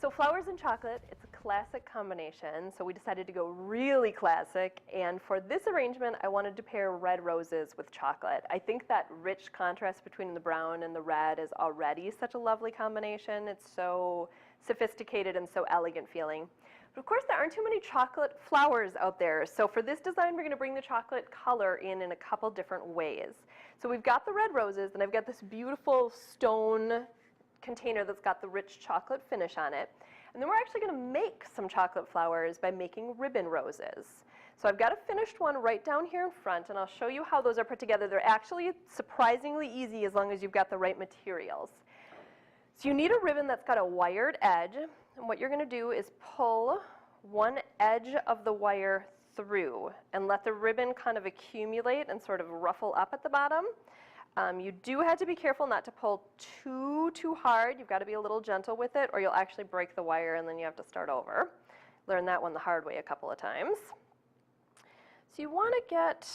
So flowers and chocolate, it's a classic combination, so we decided to go really classic, and for this arrangement I wanted to pair red roses with chocolate. I think that rich contrast between the brown and the red is already such a lovely combination. It's so sophisticated and so elegant feeling. But of course there aren't too many chocolate flowers out there, so for this design we're going to bring the chocolate color in a couple different ways. So we've got the red roses, and I've got this beautiful stone container that's got the rich chocolate finish on it. And then we're actually going to make some chocolate flowers by making ribbon roses. So I've got a finished one right down here in front, and I'll show you how those are put together. They're actually surprisingly easy as long as you've got the right materials. So you need a ribbon that's got a wired edge, and what you're going to do is pull one edge of the wire through and let the ribbon kind of accumulate and sort of ruffle up at the bottom. You do have to be careful not to pull too hard. You've got to be a little gentle with it, or you'll actually break the wire and then you have to start over. Learn that one the hard way a couple of times. So you want to get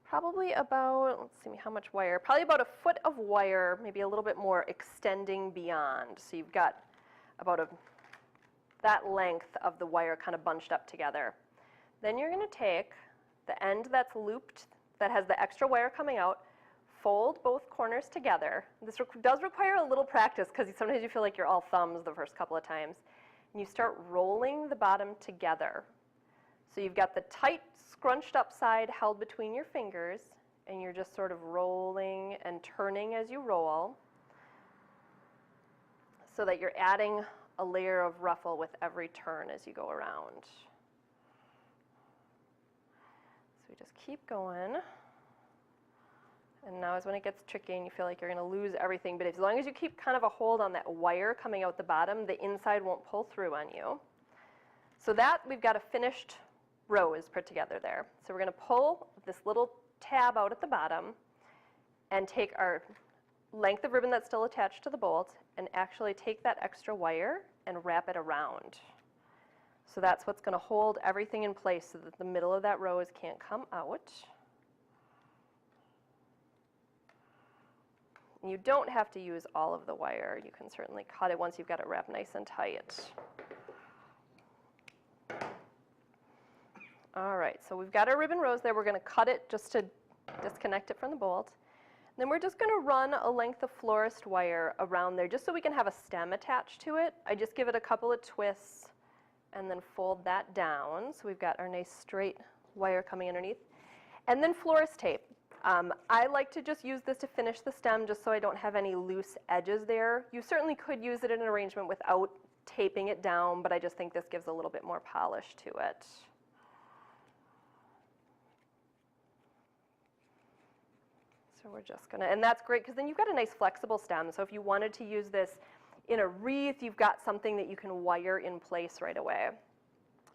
probably about, let's see how much wire, probably about a foot of wire, maybe a little bit more extending beyond. So you've got about that length of the wire kind of bunched up together. Then you're going to take the end that's looped, that has the extra wire coming out, fold both corners together. This does require a little practice because sometimes you feel like you're all thumbs the first couple of times. And you start rolling the bottom together. So you've got the tight, scrunched up side held between your fingers, and you're just sort of rolling and turning as you roll so that you're adding a layer of ruffle with every turn as you go around. So we just keep going. And now is when it gets tricky and you feel like you're going to lose everything. But as long as you keep kind of a hold on that wire coming out the bottom, the inside won't pull through on you. So that, we've got a finished rose put together there. So we're going to pull this little tab out at the bottom and take our length of ribbon that's still attached to the bolt and actually take that extra wire and wrap it around. So that's what's going to hold everything in place so that the middle of that rose can't come out. You don't have to use all of the wire. You can certainly cut it once you've got it wrapped nice and tight. All right, so we've got our ribbon rose there. We're going to cut it just to disconnect it from the bolt. Then we're just going to run a length of florist wire around there just so we can have a stem attached to it. I just give it a couple of twists and then fold that down. So we've got our nice straight wire coming underneath. And then florist tape. I like to just use this to finish the stem just so I don't have any loose edges there. You certainly could use it in an arrangement without taping it down, but I just think this gives a little bit more polish to it. So we're just going to, and that's great because then you've got a nice flexible stem. So if you wanted to use this in a wreath, you've got something that you can wire in place right away.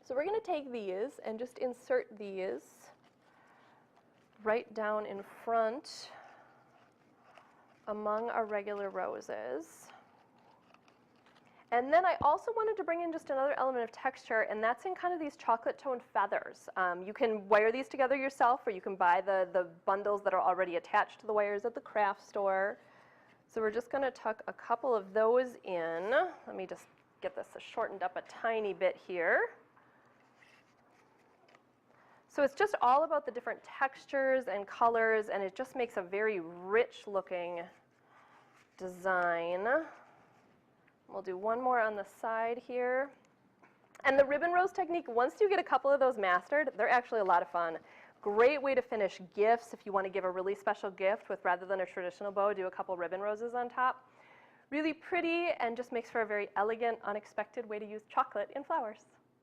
So we're going to take these and just insert these right down in front among our regular roses. And then I also wanted to bring in just another element of texture, and that's in kind of these chocolate toned feathers. You can wire these together yourself, or you can buy the bundles that are already attached to the wires at the craft store. So we're just going to tuck a couple of those in. Let me just get this shortened up a tiny bit here. So it's just all about the different textures and colors, and it just makes a very rich looking design. We'll do one more on the side here. And the ribbon rose technique, once you get a couple of those mastered, they're actually a lot of fun. Great way to finish gifts if you want to give a really special gift with, rather than a traditional bow, do a couple ribbon roses on top. Really pretty and just makes for a very elegant, unexpected way to use chocolate in flowers.